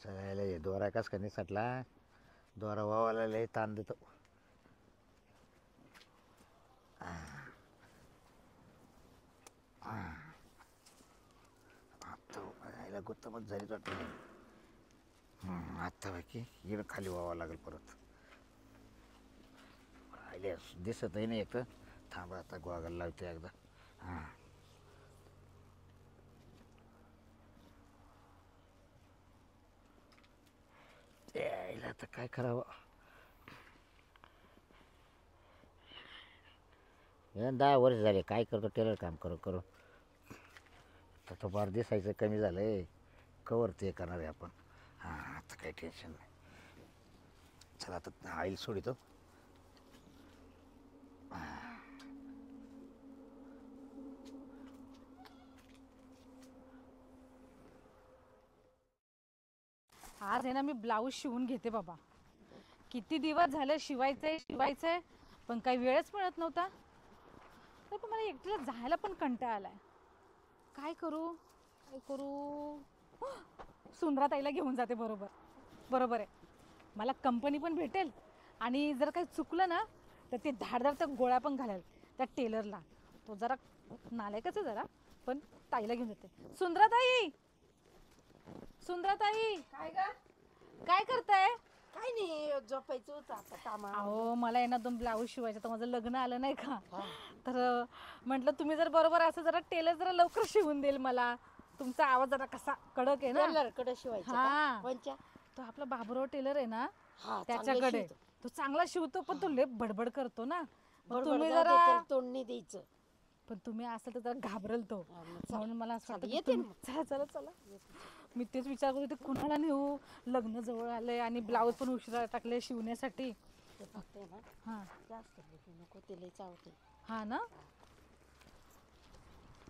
चला हे दोरा कस का निसटला. दोरा वावाला लय ताण देतो. आता यायला गुत्तमच झालीच वाटतं. आता बाकी इकडं खाली व्हावं लागेल परत. आले दिसतही नाही एक. थांबा आता गोगल लावते एकदा. हां यायला आता काय करावं. हे 10 वर्ष झाले काय करतो टेलर काम करू करू. तर तो बार दिसायचं कमी झालंय. कवर ते करणार आहे आपण. हां आता काही टेन्शन नाही. चला आता ऑइल सोडितो. आज आहे ना मी ब्लाऊज शिवून घेते बाबा. किती दिवस झाले शिवायचंय पण काही वेळच मिळत नव्हता. तर पण मला एकटीला जायला पण कंटाळा आलाय. काय करू. सुंदराताईला घेऊन जाते. बरोबर आहे. मला कंपनी पण भेटेल आणि जर काही चुकलं ना तर ते धाडधाड त्या गोळ्या पण घालेल त्या टेलरला. तो जरा नालायकच आहे जरा. पण ताईला घेऊन जाते. सुंदराताई काय करताय. काय नाही झोपायचं होतं आता कामा. अहो मला आहे ना 2 ब्लाऊज शिवायचे. तर माझं लग्न आलं नाही का. तर म्हटलं तुम्ही जर बरोबर असं जरा टेलर जरा लवकर शिवून देईल मला. तुमचा आवाज जरा कसा कडक आहे ना. टेलरकडे शिवायचं हा. कोणच्या? तो आपला बाबुराव टेलर आहे ना हा, त्याच्याकडे. चांगलं तो चांगला शिवतो पण तो लय बडबड करतो ना. मग बडबड तुम्ही जाऊ दे, जरा त्याला तोंड नाही द्यायचं. पण तुम्ही असेल तर जरा घाबरेल तो. हा, मग चला. म्हणून मला असं वाटतं की येते चला. मी तेच विचार करत होते कुणाला नेऊ. लग्न जवळ आलंय आणि ब्लाऊज पण उशिरा टाकले शिवण्यासाठी. ते फक्त आहे ना हा जास्त बोलू नको, ते लय चावते. हा ना.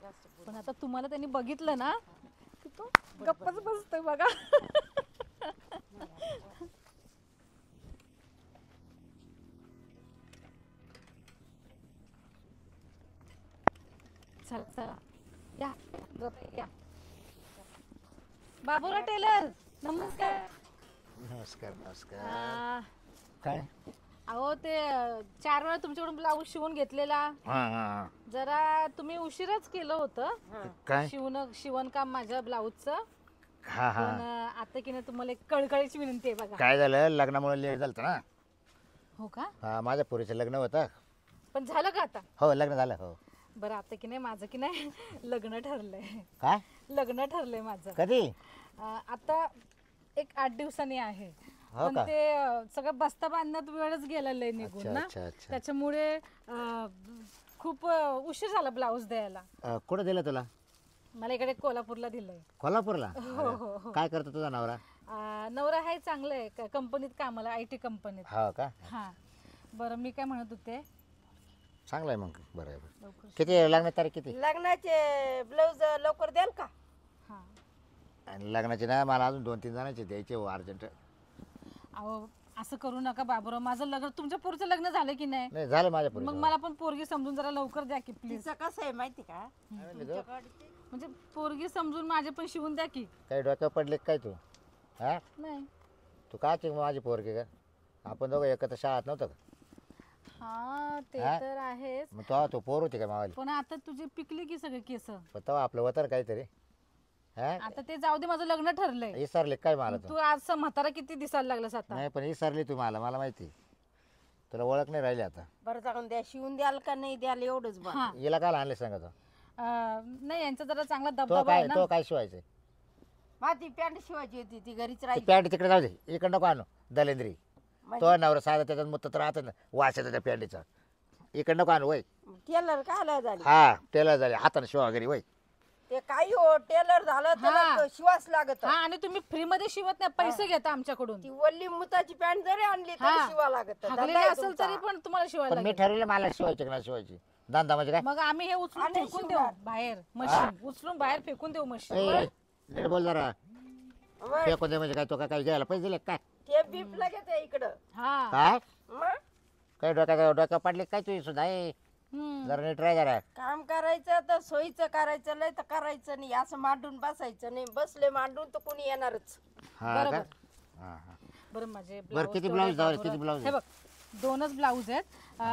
जास्त बोलू पण आता तुम्हाला त्यांनी बघितलं ना की तो गप्पच बसतोय बघा. चला या. बाबुराव टेलर नमस्कार. नमस्कार. आ, काय. अहो ते 4 वेळा तुमच्याकडून ब्लाऊज शिवून घेतलेला. हां जरा तुम्ही उशीरच केलं होतं काय. शिवणकाम माझ्या ब्लाऊजचं. हां पण आता की नाही तुम्हाला एक कळकळीची विनंती आहे बघा. काय झालं लग्नामुळे लेट झालं ना. हो का. हा माझ्या पोरीचं लग्न होतं. पण झालं का आता. हो लग्न झालं हो. बरं आता की नाही माझं की नाही लग्न ठरलंय. काय. लग्न ठरलंय माझं. कधी. आता एक 8 दिवसांनी आहे. हो पण का? ते सगळं बस्ता बांधण्यात वेळच गेलेलं आहे निघून ना. अच्छा. त्याच्यामुळे खूप उशीर झाला ब्लाऊज द्यायला. कुठं दिलं तुला. मला इकडे कोल्हापूरला दिलंय. कोल्हापूरला. हो. काय करतो तुझा नवरा. नवरा आहे चांगलं आहे कंपनीत कामाला IT कंपनीत. हो का. हा. बरं मी काय म्हणत होते. चांगलं आहे मग. बरं आहे. लवकर. किती लग्नाची तारीख किती. लग्नाचे ब्लाऊज लवकर द्याल का? हा. आणि लग्नाची ना मला अजून 2-3 जणांचे द्यायचे हो अर्जंट. अहो असं करू नका बाबूराव. माझं लग्न तुमच्या पोरीचं लग्न झालं की नाही. नाही झालं माझ्या मग पोरीचं. मला पण पोरगी समजून जरा लवकर द्या की प्लीज. तिचं कसं आहे माहिती का? काय म्हणली तू? म्हणजे पोरगी समजून माझे पण शिवून द्या की. काही डोक्यावर पडले काय तू. हा नाही. तू काय चिक माझी पोरगी का. आपण दोघं एकत्र शाळेत नव्हतं का. हा ते हा? तर आहेच. मग तो पोर होती का मावाली. पण आता तुझे पिकले की सगळे केस. पण तेव्हा आपलं होतं काहीतरी. हा आता ते जाऊ दे माझं लग्न ठरलंय. विसरले काय मला तू तू. आज म्हातारा किती दिसायला लागलास आता. नाही पण विसरली तू मला माहिती. तुला ओळख नाही राहिली आता. बरं जाऊन द्या, शिवून द्याल का नाही द्याल एवढंच बघ. हा. हिला काय आणले सांगतो. नाही यांचा जरा चांगला तो दबदबा काय आहे ना. तो काय शिवायचं. माझी पॅन्ट शिवायची होती, ती घरीच ती राहिली. पॅन्ट तिकडे जाऊ दे. इकडं नको आणू दलेंद्री. म्हणजे तो नवरा साधा त्याच्यात मुत्त राहत ना वास येतो त्या पॅन्टीचा. इकडं नको आणू वय. टेलर कायला झाली? हा टेलर झाले हाताने शिवा वगैरे वय. ते काही हो टेलर झालं हा. तर शिवास लागत. हा आणि तुम्ही फ्री मध्ये शिवत नाही पैसे घेता आमच्याकडून. ती वल्ली मुताची पॅन्ट जरी आणली हा. तरी शिवा लागत. हागलेली असेल तरी पण तुम्हाला शिवायला पण मी लागेल. ठरवलं मला शिवायची का नाही शिवायची. धंदा म्हणजे काय. मग आम्ही हे उचलून आणि फेकून देऊ शिवणार. बाहेर मशीन. उचलून बाहेर फेकून देऊ मशीन. ए, नीट बोल जरा. मग फेकून दे म्हणजे काय तो काय घ्यायला पैसे दिले काय. ते बीप लागत इकडं. हा. मग काय डोक्या पडले काय तुझी सुद्धा. हम्म. जरा नीट राह जरा. काम करायचं तर सोयीचं करायचं लय तर करायचं नाही असं मांडून बसायचं नाही बसले मांडून तर कोणी येणारच. हा का? बरोबर. हा हा. बरं माझे बरं किती तेवढे ब्लाऊज जाऊ बाबूराव- किती ब्लाऊज हे बघ 2च ब्लाऊज आहेत.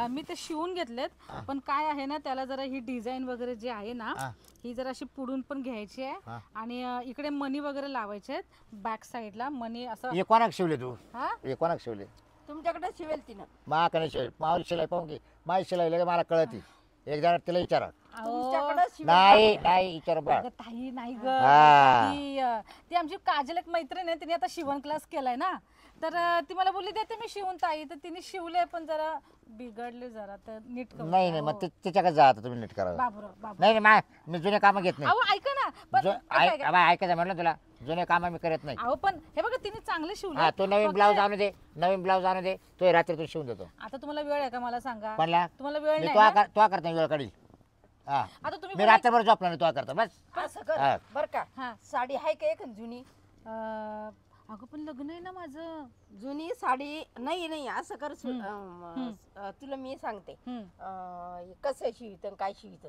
मी ते शिवून घेतलेत पण काय आहे ना त्याला जरा ही डिझाईन वगैरे जी आहे ना हा. ही जरा अशी पुढून पण घ्यायची आहे हा. आणि इकडे मनी वगैरे लावायचे आहेत बॅक साईडला मनी असं. हे कोणाक शिवले तू? हा हे कोणाक शिवले? तुमच्याकडे शिवेल तिनं. माकडे शिवाय मावली शिलाई पाहून घे. माझी शिलाई लगे मला कळती. एकदा तिला विचारा. अहो, तुमच्याकडे शिवेल. नाही विचारा बा. अगं ताई नाही ग हा. ती आमची काजल एक मैत्रीण आहे तिने आता शिवण क्लास केलाय ना तर ती मला बोलली देते मी शिवून ताई तर तिने शिवले पण जरा बिघडले जरा तर नीट करू नाही द्या. मग हो. तिच्याकडे जा आता तुम्ही नीट करा. बाबूराव बाबू नाही मी जुने कामं घेत नाही. अहो ऐका ना पण ऐकायचं म्हटलं तुला जुने कामं मी करत नाही. अहो पण हे बघा तिने चांगले शिवले हा तो नवीन फक्त- ब्लाऊज आणू दे. नवीन ब्लाऊज आणू दे. तो रात्री तू शिवून देतो. आता तुम्हाला वेळ आहे का मला सांगा कोणला? तुम्हाला वेळ मी नाही तो ना? करता वेळ काढील. हा आता तुम्ही मी रात्रभर झोपला नाही तो करता बस. असं हा. कर बर का हा साडी आहे का एक जुनी अगं पण लग्न आहे ना माझं. जुनी साडी नाही असं कर तुला मी सांगते कसं शिवित काय शिवित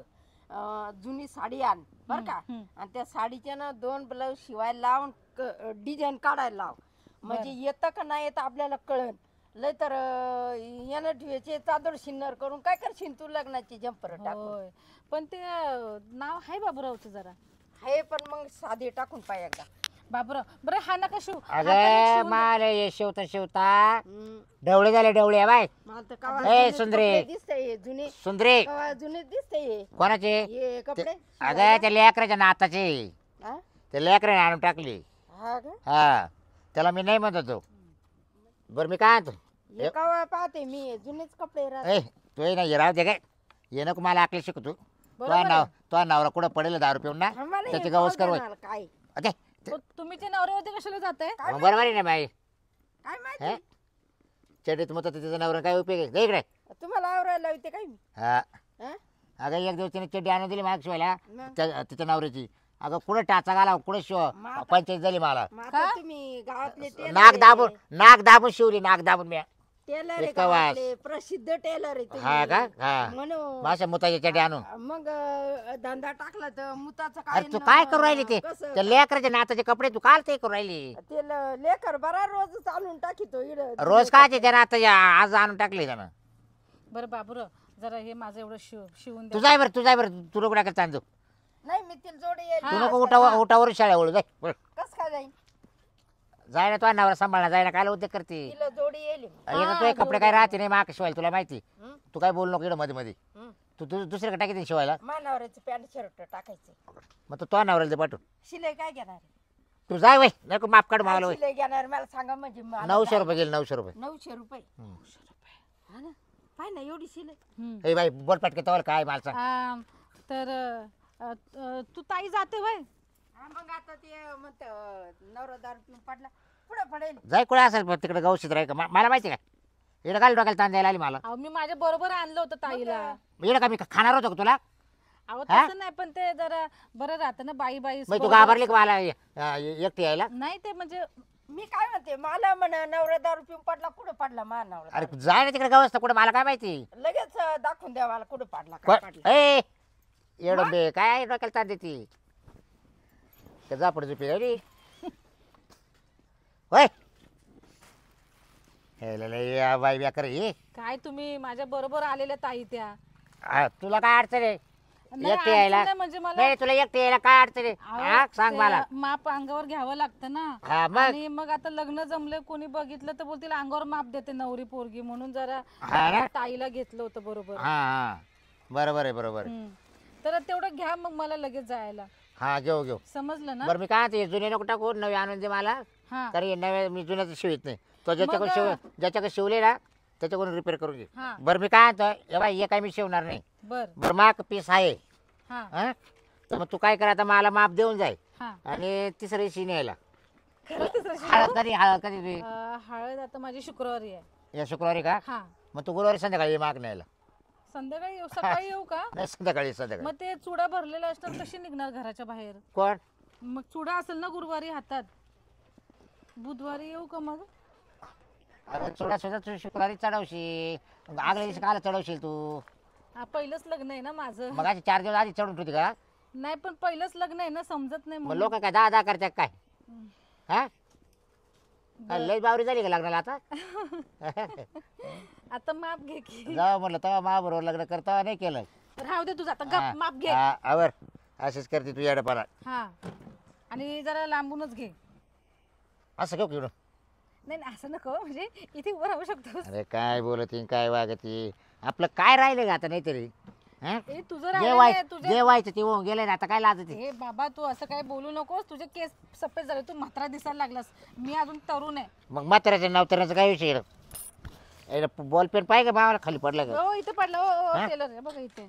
जुनी साडी आण बर का आणि त्या साडीच्या ना 2 ब्लाऊज शिवायला लावून डिझाईन काढायला लाव म्हणजे येतं का नाही येतं आपल्याला कळन लय तर यानं ठेवायचे चादर शिन्नर करून काय करशील तू लग्नाची जम्पर टाकून होय पण ते नाव आहे बाबूरावचं जरा हे पण मग साधी टाकून पाय एकदा बाबूराव बरं हा नका शिव अगं माल हे शिवता ढवळे झाले ढवळे बाय. मला तर ए, कवा सुंदरे. दिसतंय जुने सुंदरे कवा जुने दिसतंय कोणाचे? हे कपडे अगं त्या लेकराच्या नाताचे. हा? ते लेकराने आणून टाकली. हा का हा त्याला मी नाही म्हणत होतो. बरं मी काय म्हणतो हे कवा पाहते मी जुनेच कपडे राहते. ए तू ये ना ये राहू दे काय ये नको मला आकली शिकू तू. बरोबर तो नवरा कुठं पडेल दारू पिऊन ना आम्हाला हे त्याची गवस पाहू कर देणार काय ओके तुम्ही ते नवऱ्यावरती कशाला जाताय बरोबर आहे ना बाई. काय हे माहिती चटीत मग तिचा नवरा काय उपयोग आहे दे इकडे. तुम्हाला आवरायला लावते काय मी हा हा? अगं एक दिवस तिने चड्डी आणून दिली माग शिवायला मग? तिच्या नवऱ्याची. अगं कुठं टाचा घाला कुठं शिव मग पंचायत झाली मला. मग आता तुम्ही गावातले नाक दाबून शिवली नाक दाबून मी. टेलर इतका वास. प्रसिद्ध टेलर आहे हा का तुम्ही. हा म्हणून माझ्या मुताची चड्डी आणून. मग धंदा टाकला तर मुताचं काय अरे तू काय करू राहिली ते कसं? त्या लेकराच्या नाताचे कपडे तू काल ते करू राहिली. ते लेकर बरा रोज चालून टाकीतो रोज काय त्या नाताच्या आज आणून टाकले त्यानं. बरं बाबूराव जरा हे माझं एवढं शिवून तू द्या जाय बरं तू नको टाकत चांदू. नाही मी तिला जोडी येईल तू नको उठावर शाळा ओळू जाय बरं. कस काय जाईल जाय ना तो नवरा सांभाळणार जाय ना काय उद्योग करते. तिला जोडी येईल तुझे कपडे काय राहते नाही माग शिवायला तुला माहिती. हं? तू काय बोलू नको इकडं मध्ये मध्ये. हं. तू दुसऱ्याकडे टाकी शिवायला. मानावरचं पॅन्ट शर्ट टाकायचं मग तो नवऱ्याला दे पाठवून. शिलाई काय घेणार तू जाय वय नको माप काढ काय मावाला वय. शिलाई घेणार मला सांगा म्हणजे मला 900 रुपये गेले 900 रुपये. 900 रुपये हं. हा ना पाय ना एवढी शिलाई हम्म. ए बाई बोल पटके तवाला काय मला सांग. तर तू ताई जाते वय हा, मग आता ते म्हणत नवरा दारू पिऊन पडला पुढे पडेल जाय कुठे असेल पण तिकडे गवशीत राही का मला माहिती का इकडे काय डोक्याला ताण द्यायला आली मला. अहो मी माझ्या बरोबर आणलं होतं ताईला इकडे का मी खाणार होतो का तुला. अहो हा? तसं नाही पण ते जरा बरं राहतं ना बाई बाई मग तू बरोबर. घाबरली का मला एकटी यायला. नाही ते म्हणजे मी काय म्हणते मला म्हण नवरा दारू पिऊन पडला कुठं पडला मा नवरा अरे जाय ना तिकडे गवस्त कुठे मला काय माहिती. लगेच दाखवून द्या मला कुठं पडला काय पडला ए एवढं बे काय डोक्याला ताण देते का जा पड झोपी रे होय. हे बाई बेकार ये काय तुम्ही माझ्या बरोबर आलेल्या ताई त्या तुला काय अडचण आहे नाही, एकटी यायला. अडचण नाही म्हणजे मला नाही तुला एकटी यायला काय अडचण आहे अहो, हा सांग ते मला. माप अंगावर घ्यावं लागतं ना हा मग आणि मग आता लग्न जमले कोणी बघितलं तर बोलतील अंगावर माप देते नवरी पोरगी म्हणून जरा हा ना? ताईला घेतलं होतं बरोबर हा हा बरोबर आहे बरोबर आहे. हम्म. तर तेवढं घ्या मग मला लगेच जायला हा घेऊ घेऊ. समजलं ना बरं मी काय ते जुने नको टाकू नवे आणून दे मला. हा कारण हे नवे मी जुन्याचं शिवित नाही तो मग, ज्याच्याकडे शिवले ना त्याच्याकडून रिपेअर करून घे. हा बरं मी काय म्हणतो हे बाई हे काय मी शिवणार नाही. बर बरं माग पीस आहे हा हा तर मग तू काय कर आता मला माप देऊन जाय हा आणि तिसऱ्या दिवशी न्यायला. खरंच तसं हळद कधी तुझी? हळद आता माझी शुक्रवारी आहे या शुक्रवारी का हा मग तू गुरुवारी संध्याकाळी ये माग न्यायला. संध्याकाळी येऊ सकाळी येऊ का नाही संध्याकाळी मग ते चुडा भरलेला असतात कशी निघणार घराच्या बाहेर कोण मग चुडा असेल ना गुरुवारी हातात बुधवारी येऊ का मग अरे चुडा सुद्धा तू शुक्रवारी चढवशील आगल्या दिवशी काला चढवशील तू हा पहिलंच लग्न आहे ना माझं. मग अशी 4 दिवस आधी चढून ठेवते का? नाही पण पहिलंच लग्न आहे ना, समजत नाही मग म्हणून. लोक काय 10 करतात काय? हा लय बावरी झाली का लग्नाला आता? आता माप घे की. जाऊ म्हटलं तेव्हा महाबरोबर लग्न करता नाही केलं. राहू दे तुझं आता, हा, गप माप घे. हा, आवर असेच करते तू येडपाला. हा आणि जरा लांबूनच घे. असं घेऊ किडून. नाही नाही, असं नको, म्हणजे इथे उभं राहू शकतो. अरे काय बोलती काय वागती, आपलं काय राहिलं का आता नाहीतरी? हं? ए तुझं जे राहिलेलं आहे, व्हायचं तुझे. जे व्हायचं ते होऊन गेलं ना, आता काय लाजते? ए बाबा तू असं काय बोलू नकोस, तुझे केस सफेद झाले, तू म्हातारा दिसायला लागलास. मी अजून तरुण आहे. मग म्हाताऱ्याचं नवतऱ्याचं काय विषय बॉल पेन पाहिजे का भावाला खाली पडलं का? हो इथे पडला. हो हा? हो टेलर आहे बघा इथे.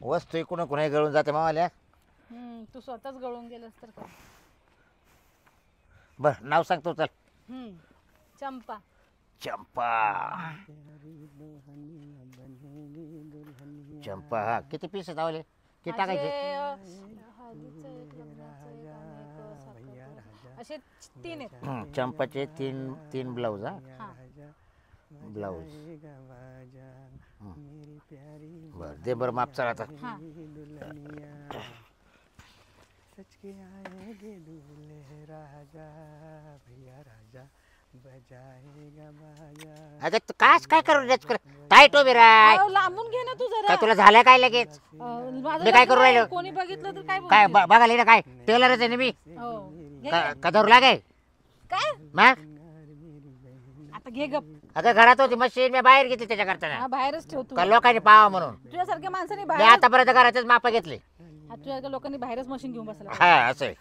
वस्तू इकडून कुणाही गळून जाते मावाल्या. तू स्वतःच गळून गेलास तर काय. बरं नाव सांगतो चल. चंपा. चंपा. चंपा हा किती पीस धावले किती टाकायचे? हळदीचं एक, लग्नाचं एक आणि एक साखरपुडा. असे 3 आहेत. चंपाचे तीन ब्लाऊज. हा ब्लाऊज. बर दे बरं माप चला आता. हा सच के आएंगे दूल्हे राजा भैया राजा बजाएगा बाजा. अगं तू काय करू टाईट उभी राय. अहो, लांबून घे ना तू जरा. काय तुला झालं काय लगेच? माझं मी काय लग्न करू आहे, राहिलो? कोणी बघितलं तर काय काय बोलतील? बघायला ना काय टेलरच आहे ना मी. हो घे. का धरू लागे काय मग? आता घे गप. अगं घरात होती मशीन मी बाहेर घेतली त्याच्या करताना हा बाहेरच ठेव तू. का लोकांनी पाहावं म्हणून. तुझ्यासारख्या माणसाने मी बाहेर, आतापर्यंत घरातच माप घेतले. तुझ्यासारख्या लोकांनी बाहेरच मशीन घेऊन बसला. हा असं आहे.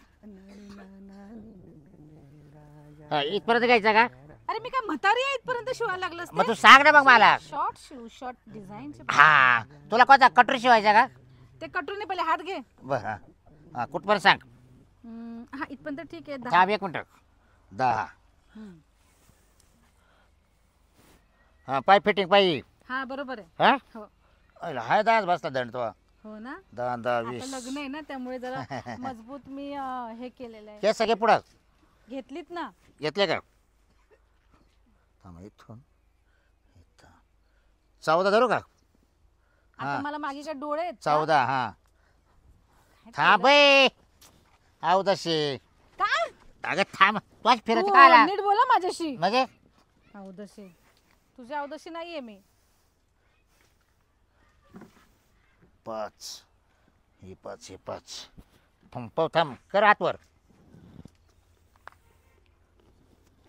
हा, इथपर्यंत घ्यायचा का? अरे मी काय म्हातारी आहे इथपर्यंत शिवायला लागलास मग तू सांग ना मग मला. शॉर्ट शिव, शॉर्ट डिझाईनचे. हा तुला कोणता कटोरी शिवायचा का? ते कटोरीने पहिले हात घे. बर हा हा कुठपर्यंत सांग. हा इथपर्यंत ठीक आहे. 10. थांब 1 मिनिट. 10. हा पाय फिटिंग पाहिजे. हा बरोबर आहे. हा हो हाय 10 बसला दंड तो. हो ना. 10 आता 20. लग्न आहे ना त्यामुळे जरा मजबूत मी हे केलेलं आहे. हे सगळे पुढं घेतलीत ना. घेतले का? थांब इथून इथं 14 धरू का? आता हा. मला मागे काय डोळे आहेत का? 14 हा. काय थांब केलं? अवदशी. काय अगं थांब तू आज फिरत तू काय आला नीट बोला माझ्याशी. म्हणजे? अवदशी तुझ्या अवदशी नाहीये मी. 5 हे 5 थांब कर आतवर.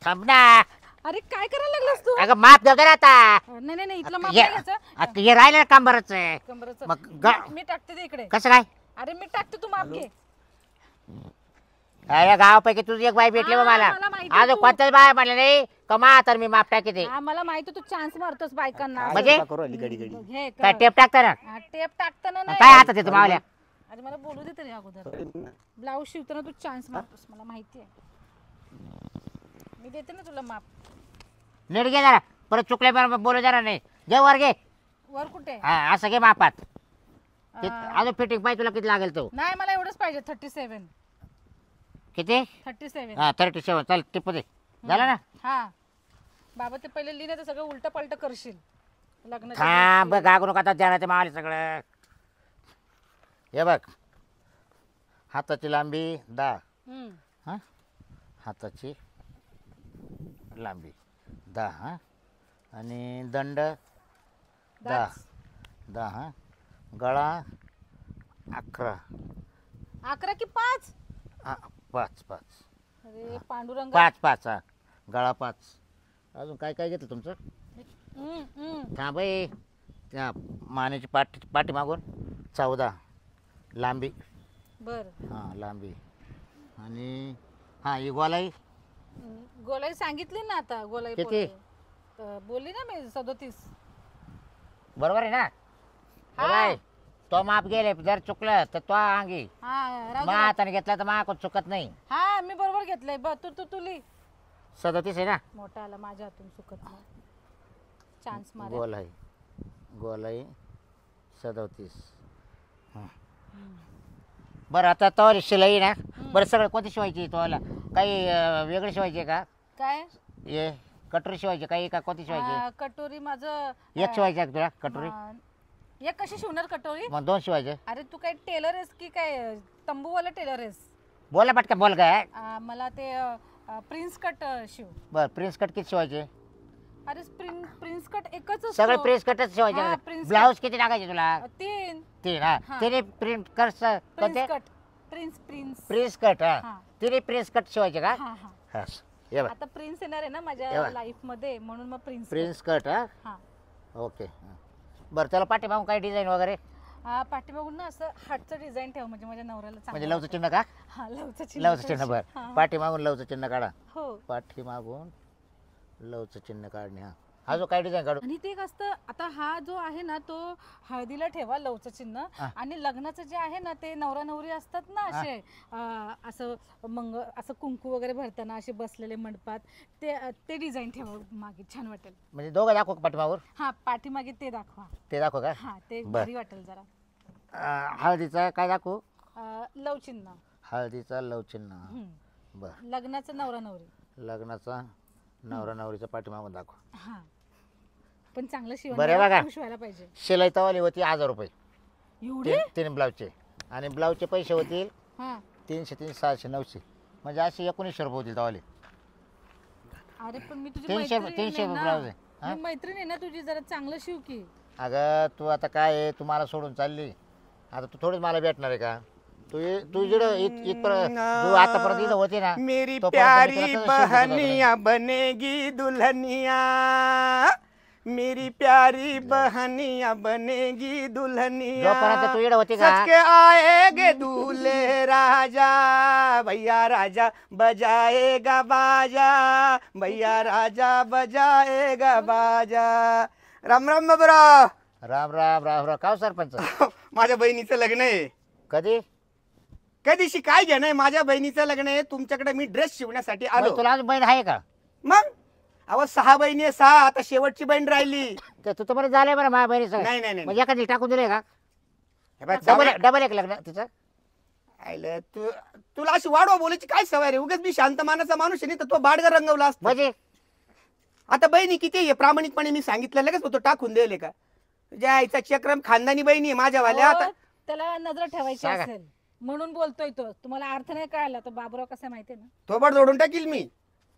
थांब ना. अरे काय करायला लागलास तू? अगं माप देऊ दे ना आता. नाही नाही इथलं माप हे नाही घ्यायचं. आता हे राहिलं काम बरंच आहे. कंबरचं. मग मी टाकते ते इकडे. कसं काय? अरे मी टाकते तू माप घे. अरे गावापैकी तुझी एक बाई भेटली बा हा, मला. मला माहिती आज तू. कोणत्याच बाय म्हणलं नाही कमा तर मी माप टाकी ते. हा मला माहिती तू चान्स मारतोस बायकांना. म्हणजे? घे काय टेप टाकता ना? हा, टेप टाकताना नाही. काय हातात येतो मावल्या? अरे मला बोलू दे तरी अगोदर. ब्लाऊज शिवताना तू चान्स मारतोस मला माहिती आहे. मी देते ना तुला माप. नीट घे जरा परत चुकले बोलू जरा नाही. घे वर घे. वर कुठे? हा असं घे मापात. आ, अजून फिटिंग पाहिजे तुला किती लागेल तो? नाही मला एवढंच पाहिजे. 37. किती? 37. हा 37 चल टिप दे. झालं ना? हा बाबा ते पहिले लिहिणे तर सगळं उलट पलट करशील लग्न. थांब गागू नका आता ध्यानाचे मावले सगळं. हे बघ हाताची लांबी 10. हा हाताची लांबी 10 हा आणि दंड 10 हा गळा 11 11 की 5? हा 5 अरे पांडुरंग. 5 हा गळा 5. अजून काय काय घेतलं तुमचं? थांब त्या मानेची पाठी मागून 14 लांबी. बर हां लांबी आणि हां ही गोलाई गोलाई सांगितली ना आता. गोलाई किती? बोलली ना मी 37. बरोबर आहे ना? हा. बाय तो माप गेले जर चुकलं तर तो अंगी हा राहू मा दे. हाताने घेतला तर मा चुकत नाही. हा मी बरोबर घेतलंय. तू तू तुली 37 आहे ना? मोठा आला माझ्या हातून चुकत नाही. चान्स मार. गोलाई 37. बरं आता तवारी शिलाई ना. बरं सगळं कोणती शिवायची तोला? काही वेगळी शिवायची आहे का? काय? ये कटोरी शिवायची काही का कोणती शिवायची? कटोरी माझं एक शिवायची आहे तुला कटोरी? एक कशी शिवणार कटोरी? मग 2 शिवायचे. अरे तू काय टेलर आहेस की काय तंबूवाला टेलर आहेस? बोला पटकन बोल काय. मला ते प्रिन्स कट शिव. बर प्रिन्स कट किती शिवायचे? अरे प्रिन्स कट एकच असतो. सगळे प्रिन्स कटच हा, शिवायचे. प्रिन्स ब्लाऊज किती टाकायचे तुला? 3 3 हा. हा. तिने print cut prince cut prince prince cut हा. हा. तिने प्रिन्स कट शिवायचे का? हा हा. हा. ये बघ आता प्रिन्स येणार आहे ना माझ्या एवढा. लाईफ मध्ये म्हणून मग प्रिन्स प्रिन्स कट हा. हा. ओके हा. बरं त्याला पाठीमागून काही डिझाईन वगैरे पाठीमागून ना असं हार्टचं डिझाईन ठेव म्हणजे माझ्या नवऱ्याला चांगलं म्हणजे लवचं चिन्ह का? हा लवचं चिन्ह लवचं चिन्ह ठेवशील. बरं. हा. पाठीमागून लवचं चिन्ह काढा. हो पाठीमागून लवचं चिन्ह काढणे हा. हा जो काय डिझाईन काढू? आणि ते एक असतं आता हा जो आहे ना तो हळदीला ठेवा लवचं चिन्ह हा. आणि लग्नाचं जे आहे ना ते नवरा नवरी असतात ना असे असं असं कुंकू वगैरे भरताना असे बसलेले मंडपात ते ते डिझाइन ठेवा मागे छान वाटेल. म्हणजे दोघं दाखवू का पाठीमागून? हा पाठीमागे ते दाखवा. ते दाखव का? हा ते बर. भारी वाटेल जरा. हळदीचा काय दाखवू? लव चिन्ह. हळदीचा लव चिन्ह हम्म. बर. लग्नाचं नवरा नवरी. लग्नाचा नवरा नवरीचा पाठीमागून दाखव. हा पण चांगलं बरं आहे बघा. खुश व्हायला पाहिजे. शिलाई तवाली होती 1000 रुपये एवढे? तीन ब्लाऊजचे आणि ब्लाऊजचे पैसे होतील हा 300 300 600 900 म्हणजे असे 1900 रुपये होतील तवाले. अरे पण मी तुझी 300 मैत्रीण 300 आहे ना. ब्लाऊज आहे हा? मी मैत्रीण आहे ना तुझी जरा चांगलं शिव की. अगं तू आता काय आहे तू मला सोडून चालली आता तू थोडीच मला भेटणार आहे का? तू जिडं इथपर्यंत तू आतापर्यंत इथं होती ना मेरी तोपर्यंत मी प्यारी तुला तसं शिकवत होतो. बहनिया बनेगी दुल्हनिया, मेरी प्यारी बहनिया बनेगी दुल्हनिया, जोपर्यंत तू इकडं होती का सच के आएगे दूल्हे राजा, भैया राजा बजाएगा बाजा, भैया राजा बजाएगा बाजा. राम राम बाबरा. राम राम राम राम का हो सरपंच? माझ्या बहिणीचं लग्न आहे. कधी? कधीशी काय घेणं आहे? माझ्या बहिणीचं लग्न आहे. तुमच्याकडे मी ड्रेस शिवण्यासाठी आलो. म्हणजे तुला अजून बहीण आहे का? मग अहो 6 बहिणी आहे, 6 आता शेवटची बहीण राहिली. तू तर बरं झालंय बरं माझ्या बहिणीचं. नाही नाही नाही म्हणजे एखादी टाकून दिले का? हे बघ, डबल एक लग्न तिचं. आयलं, तुला अशी वाढवा बोलायची काय सवय रे? उगाच मी शांत मानाचा माणूस आहे, नाही तर तो बाडगा रंगवला असता. म्हणजे आता बहिणी किती आहे प्रामाणिकपणे मी सांगितलं लगेच होतो टाकून द्यायले का? तुझ्या आईचा चक्रम खानदानी बहिणी आहे माझ्यावाल्या. आता हो, त्याला नजर ठेवायची सांगा. असेल म्हणून बोलतोय तो. तुम्हाला अर्थ नाही कळाला. तो बाबूराव कसा माहितीये ना. थोबड जोडून टाकील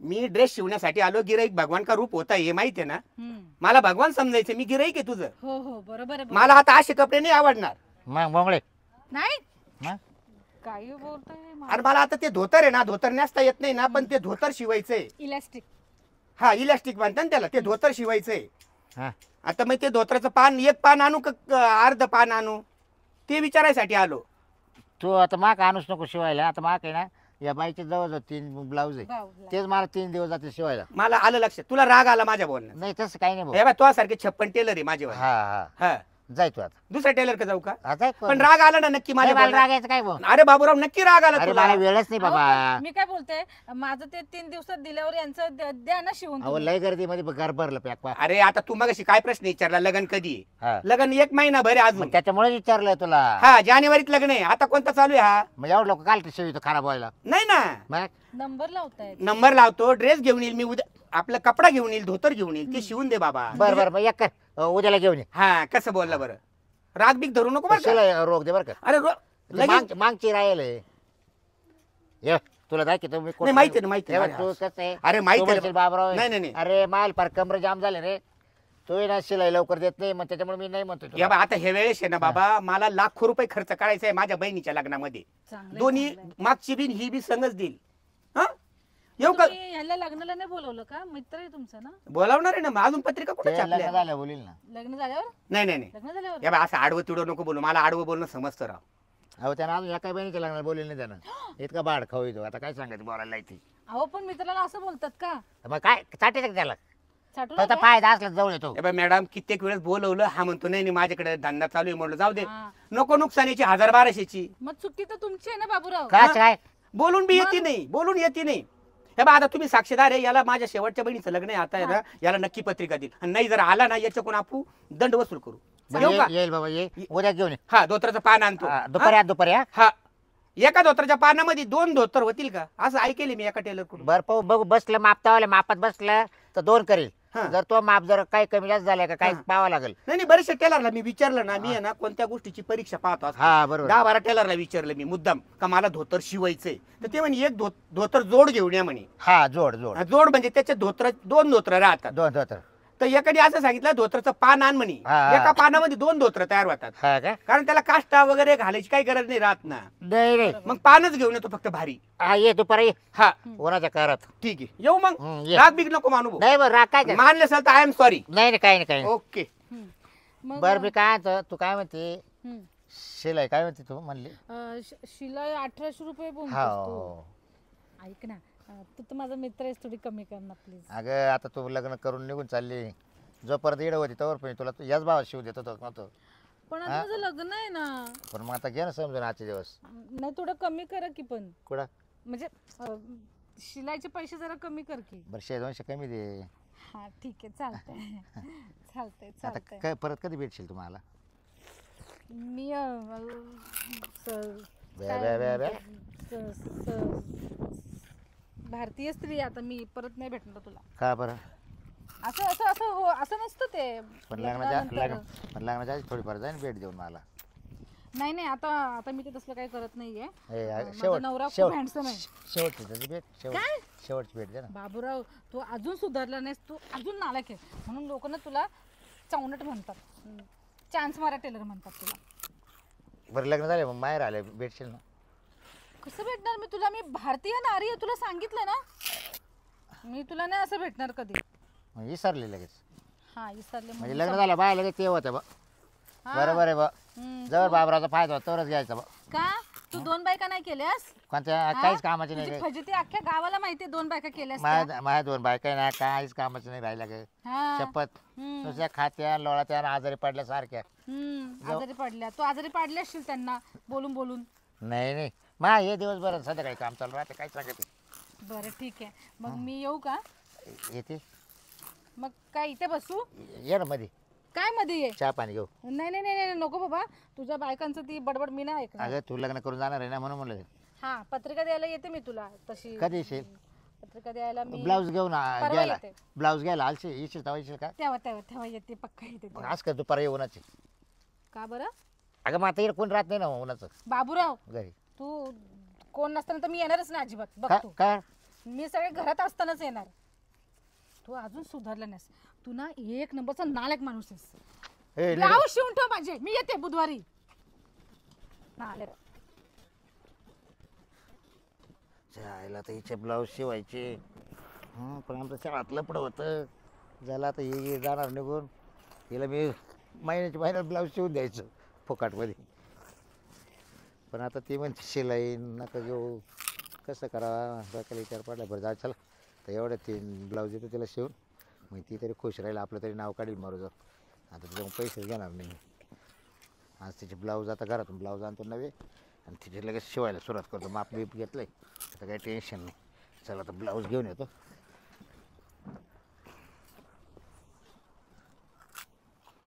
मी ड्रेस शिवण्यासाठी आलो. गिराईक भगवान का रूप होता हे माहितीये ना. हम्म. मला भगवान समजायचं, मी गिराईक आहे तुझं. हो हो बरोबर आहे. मला आता असे कपडे नाही आवडणार. मग बोंगळे नाही मग काही बोलतोय अरे मला आता ते धोतर आहे ना, धोतर नेसता येत नाही ना, पण ते धोतर शिवायचंय. इलास्टिक. हा इलास्टिक म्हणतात ना त्याला, ते धोतर शिवायचंय. हा आता मग ते धोतराचं पान एक पान आणू का अर्ध पान आणू ते विचारायसाठी आलो. तू आता माक आणूच नको शिवायला. आता माक आहे ना या बाईच्या जवळ 3 ब्लाऊज आहे तेच मला 3 दिवस जाते शिवायला. मला आलं लक्षात, तुला राग आला माझ्या बोलण्यात. नाही तसं काही नाही भाऊ. हे बा तुझ्या सारखे 56 टेलर आहे माझे. हा हा हा जाय तू आता. दुसऱ्या टेलर का जाऊ का? आता पण राग आला ना नक्की माझ्या मला बोलण्यात? रागायचं काय भाऊ? अरे बाबूराव नक्की राग आला अरे तुला? मला वेळच नाही अहो, बाबा. पण मी काय बोलते माझं ते 3 दिवसात दिल्यावर यांचं द्या ना शिवून अहो तुम्ही. लय गर्दी मध्ये घर भरलं पॅक पा. अरे आता तू मगाशी काय प्रश्न विचारला? लग्न कधी आहे? हा लग्न 1 महिना भर आहे अजून. मग त्याच्यामुळे विचारलं तुला. हा जानेवारीत लग्न आहे. आता कोणता चालू आहे हा? मग एवढं लोक काल शिवितो खराब व्हायला. नाही ना, मग नंबर लावतायत. नंबर लावतो, ड्रेस घेऊन येईल मी उद्या, आपला कपडा घेऊन येईल, धोतर घेऊन येईल, ते शिवून दे बाबा. बरं बरं मग एक कर उद्याला घेऊन ये. हा कसं बोलला बरं? राग बीग धरू नको बरं का? शिलाई रोग दे बरं का. अरे लगेच मागची राहील ये तुला दाखी तुम्ही नाही, माहिती आहे ना, माहिती आहे. तू कसं आहे अरे माहिती तू आहे. म्हणशील बाबराव नाही, नाही, नाही. अरे माल फार कमरे जाम झाले रे. तू ना शिलाई लवकर देत नाही मग त्याच्यामुळे मी नाही म्हणतो या तुला. बा आता हे वेळेस आहे ना बाबा, मला लाखो रुपये खर्च करायचा आहे माझ्या बहिणीच्या लग्नामध्ये. चांगलंय, दोन्ही चांगलंय. मागची बिन ही बी संगच देईल. हा येऊ का? तुम्ही ह्याला लग्नाला नाही बोलवलं का? मित्र आहे तुमचा ना. बोलावणार आहे ना मग, अजून पत्रिका कुठे ते लग्न छापल्या? झालं बोलील ना. लग्न झाल्यावर नाही नाही नाही लग्न झाल्यावर या बा असं आडवं तिडवं नको बोलू, मला आडवं बोलणं समजतं राव. अहो त्यानं अजून एका बहिणीच्या लग्नाला बोलेल नाही त्यानं. इतका बाड खाऊ येतो आता काय सांगायचं बोलायला ती. अहो पण मित्राला असं बोलतात का? मग काय चाटायचं का त्याला? साठवू फक्त नका? फायदा असला जवळ येतो. या बा मॅडम कित्येक वेळेस बोलवलं, हा म्हणतो नाही नाही माझ्याकडे धंदा चालू आहे. म्हणलं जाऊ दे, हा. नको नुकसानीची 1000-1200ची. मग चुकी तर तुमची आहे ना बाबूराव. काय काय बोलून बी येते नाही, बोलून येते नाही. हे बा आता तुम्ही साक्षीदार आहे, याला माझ्या शेवटच्या बहिणीचं लग्न आहे आता आहे ना, याला नक्की पत्रिका देईल. आणि नाही जर आला ना याच्याकडून आपण दंड वसूल करू. येऊ का? येईल बाबा ये उद्या घेऊन ये. हा धोत्राचं पान आणतो. दुपारी या दुपारी या. हा एका धोत्राच्या पानामध्ये 2 धोतर होतील का? असं ऐकेले मी एका टेलर कडून. बरं पाहू बघू बसलं मापतावाले मापात बसलं तर 2 करील. हा. जर तो माप जर काही कमी जास्त झाला का काय हा. पाहावं लागेल. नाही बरेचशे टेलरला मी विचारलं ना, मी आहे ना कोणत्या गोष्टीची परीक्षा पाहतो असतो. हा बरोबर. 10-12 टेलरला विचारलं मी मुद्दाम का मला धोतर शिवायचंय, तर ते म्हणे एक धोतर जोड घेऊन या म्हणे. हा जोड जोड म्हणजे त्याच्या दोन धोतर राहतात. 2 धोतर. तर एकाने असं सांगितलं धोतरचं पान आण म्हणे. हा. एका पानामध्ये 2 धोतर तयार होतात, हा का? कारण त्याला काष्टा वगैरे घालायची काही गरज नाही राहत ना. नाही नाही. मग पानच घेऊन येतो फक्त भारी. हा ये दुपारी ये. हा उन्हाच्या कारात. ठीक आहे, येऊ मग. ये. राग बिग नको मानू भाऊ. नाही बरं राग काय मानले असेल तर आय एम सॉरी. नाही काही नाही काही नाही. ओके. मग बरं मी काय म्हणतो, तू काय म्हणते हम्म. शिलाई काय म्हणते तू म्हणली? शिलाई 1800 रुपये बोलतोस हा. तू. ऐक ना, तू तर माझा मित्र आहेस, थोडी कमी कर ना प्लीज. अगं आता तू लग्न करून निघून चालली, जोपर्यंत इडं होती तोवर पण तुला याच भावात शिव देत होतो नव्हतं. पण आता माझं लग्न आहे ना. पण मग आता घे ना समजून आजचे दिवस. नाही थोडं कमी करा की, पण कुठं म्हणजे शिलाईचे पैसे जरा कमी कर की. बरं 100-200 कमी दे. हा ठीक आहे, चालतंय चालतंय आता चालतंय. काय परत कधी भेटशील तुम्हाला? मी बे बे बे बे. भारतीय स्त्री आता मी परत नाही भेटणार तुला. का बरं? असं असं असं हो, असं नसतं ते. पण लग्नानंतर. लग्नाच्या आधी थोडीफार जाईन भेट देऊन मला. नाही नाही, आता आता मी ते तसलं काही करत नाहीये. शेवट माझा नवरा खूप हँडसम आहे. शेवटची त्याची भेट काय? शेवटची भेट दे ना. बाबूराव, तू अजून सुधारला नाहीस, तू अजून नालायक आहे, म्हणून लोक ना तुला चावनट म्हणतात, चान्स मारा टेलर म्हणतात तुला. बरं लग्न झाले मग माहेर आले भेटशील ना? कसं भेटणार मी तुला? मी भारतीय नारी आहे, तुला सांगितलं ना. मी तुला नाही असं भेटणार कधी. मग विसरले लगेच. हा विसरले म्हणजे लग्न झालं बाय लगेच ते होतं बा. हा. बरोबर आहे बा. जवळ बाबराचा फायदा होता तरच घ्यायचा बा. का तू 2 बायका नाही केल्यास? कोणत्या काहीच कामाचे नाही. तुझी फजिती अख्ख्या गावाला माहिती, 2 बायका केल्यास. माझ्या 2 बायका ना काहीच कामाचं नाही राहिला गे. हा. शपथ नुसत्या खात्या लोळात्या आजारी पडल्यासारख्या. आजारी पडल्या, तू आजारी पडले असशील त्यांना बोलून बोलून. नाही नाही मा हे दिवसभर संध्याकाळी काम चालू राहते काय सांगते. बरं ठीक आहे, मग मी येऊ का? येते मग काय इथे बसू? ये ना मध्ये काय मध्ये ये? चहा पाणी घेऊ. नाही नाही नाही नको बाबा, तुझ्या बायकांचं ती बडबड मी नाही ऐकणार. अगं तू लग्न करून जाणार आहे ना म्हणून म्हणलं. हा पत्रिका द्यायला येते मी तुला तशी. कधी येशील? पत्रिका द्यायला मी ब्लाऊज घेऊन परवा घ्यायला. येते. ब्लाऊज घ्यायला आलशी येशील तेव्हा येशील का? तेव्हा तेव्हा तेव्हा येते, पक्का येते मग तेव्हा. आज का दुपारी येऊनच. का बरं? अगं मग आता येईल कोण राहत नाही ना उन्हाचं बाबूराव, घरी. तू कोण नसताना तर मी येणारच नाही अजिबात. बघ का तू, काय? मी सगळे घरात असतानाच येणार. तू अजून सुधारला नाहीस, तू ना 1 नंबरचा नालायक माणूस आहेस. ए, ब्लाऊज शिवून ठेव माझे, मी येते बुधवारी. नालायक. जायला तर हिचे ब्लाऊज शिवायचे. पण आमचं शाळात लपड होतं. झालं आता हे जाणार निघून. हिला मी महिन्यात ब्लाऊज शिवून द्यायचं फुकाटमध्ये. पण आता ती म्हणते शिलाई नका घेऊ, कसं करावं डोक्याला विचार पडला. बरं जा चला तर एवढ्या 3 ब्लाऊज येतो तिला शिवून. मग ती तरी खुश राहील, आपलं तरी नाव काढील मारू जाऊ. आता तिच्या पैसेच घेणार नाही. आज तिचे ब्लाऊज आता घरातून ब्लाऊज आणतो नवे आणि तिचे लगेच शिवायला सुरुवात करतो. माप बीप घेतलं आहे आता काही टेन्शन नाही. चला आता ब्लाऊज घेऊन येतो.